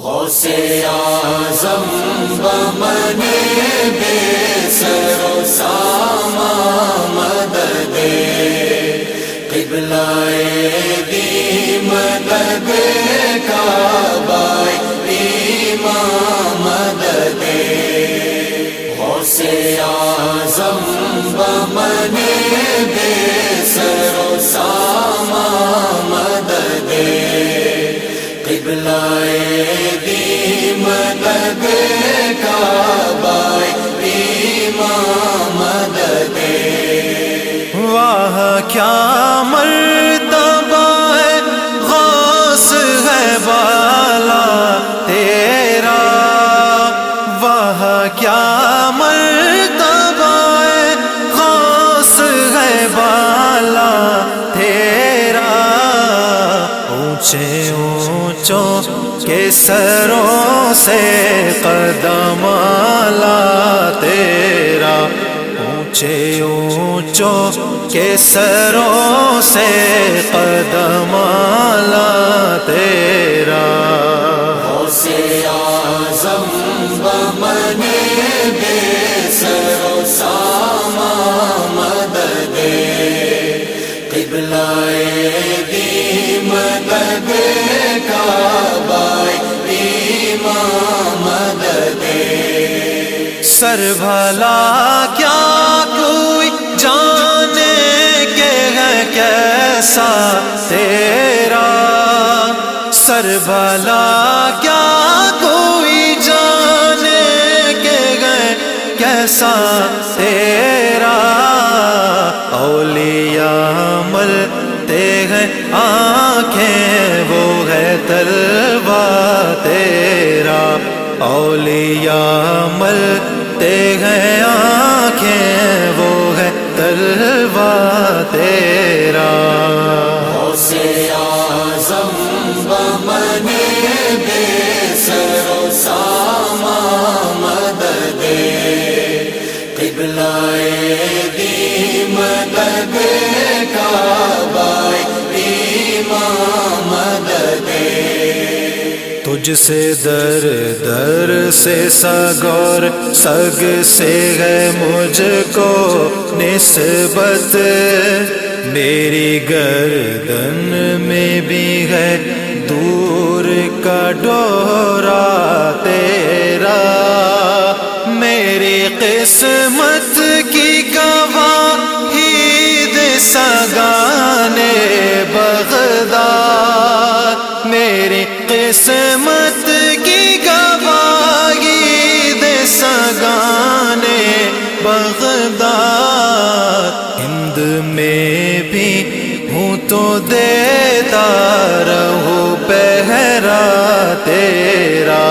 غوث اعظم بمن بے سر و سامان مدد قبلہ دی مدد کعبہ امام مدد غوث اعظم بمن بے سر و سامان مدد قبلہ دی مدد کعبہ امام مدد واہ کیا مرتبہ ہے غوث ہے بالا تیرا واہ کیا مرتبہ ہے غوث ہے بالا تیرا اونچے اونچوں کے سروں سے قدم اعلیٰ تیرا اونچے اونچوں کے سروں سے قدم اعلیٰ تیرا غوث اعظم بمن بے سر و سامان مدد قبلہ دی مدد کعبہ امام مدد سر بھلا کیا کوئی جانے کے ہے کیسا تیرا سر بھلا کیا کوئی جانے کے ہے کیسا تیرا اولیاء ملتے ہیں آنکھیں وہ ہے تلوار تیرا اولیاء ملتے ہیں آنکھیں وہ ہے تلوار تیرا غوث اعظم بمن بے سر و سامان مدد قبلہ دی مدد کعبہ امام مدد تجھ سے در در سے سگ اور سگ سے ہے مجھ کو نسبت میری گردن میں بھی ہے دور کا ڈورا تیرا میری قسمت کی گواہی دے سگانے بغداد میری قسمت کی گواہی دے سگانے بغداد ہند میں بھی ہوں تو دیتا رہو پہرا تیرا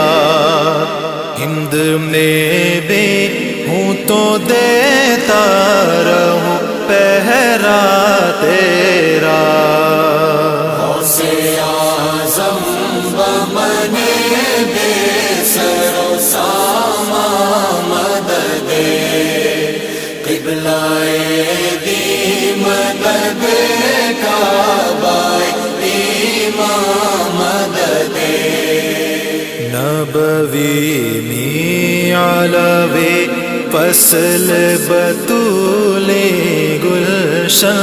ہند میں بھی ہوں تو دیتا رہو پہرا تیرا غوث اعظم بمن بے سر و سامان مدد قبلہ دی مدد کعبہ امام مدد نبوی می علوی فصل بطول گلشن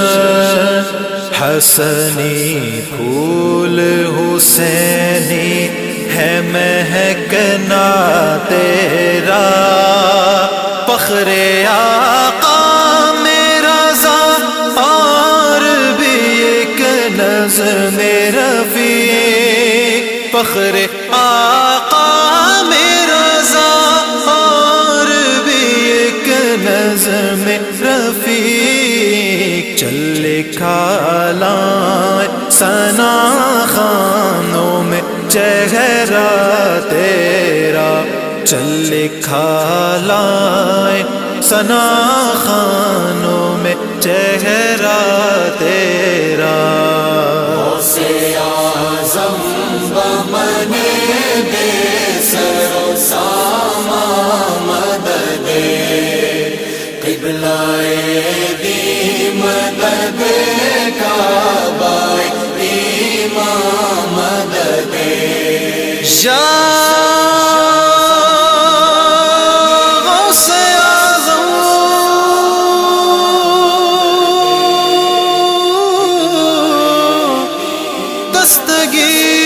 حسنی پھول حسینی ہے مہکنا تیرا فخر آقا میرا ذا اور بھی ایک نظم رفیق فخر آقا میرا ذا اور بھی ایک نظم رفیق چل کھالائیں ثنا خانوں میں چہرہ تیرا چل کھالائیں ثنا خانوں میں چہرہ تیرا غوث اعظم بمن بے سر و سامان مدد قبلہ دی مدد کعبہ امام مدد یا خستگی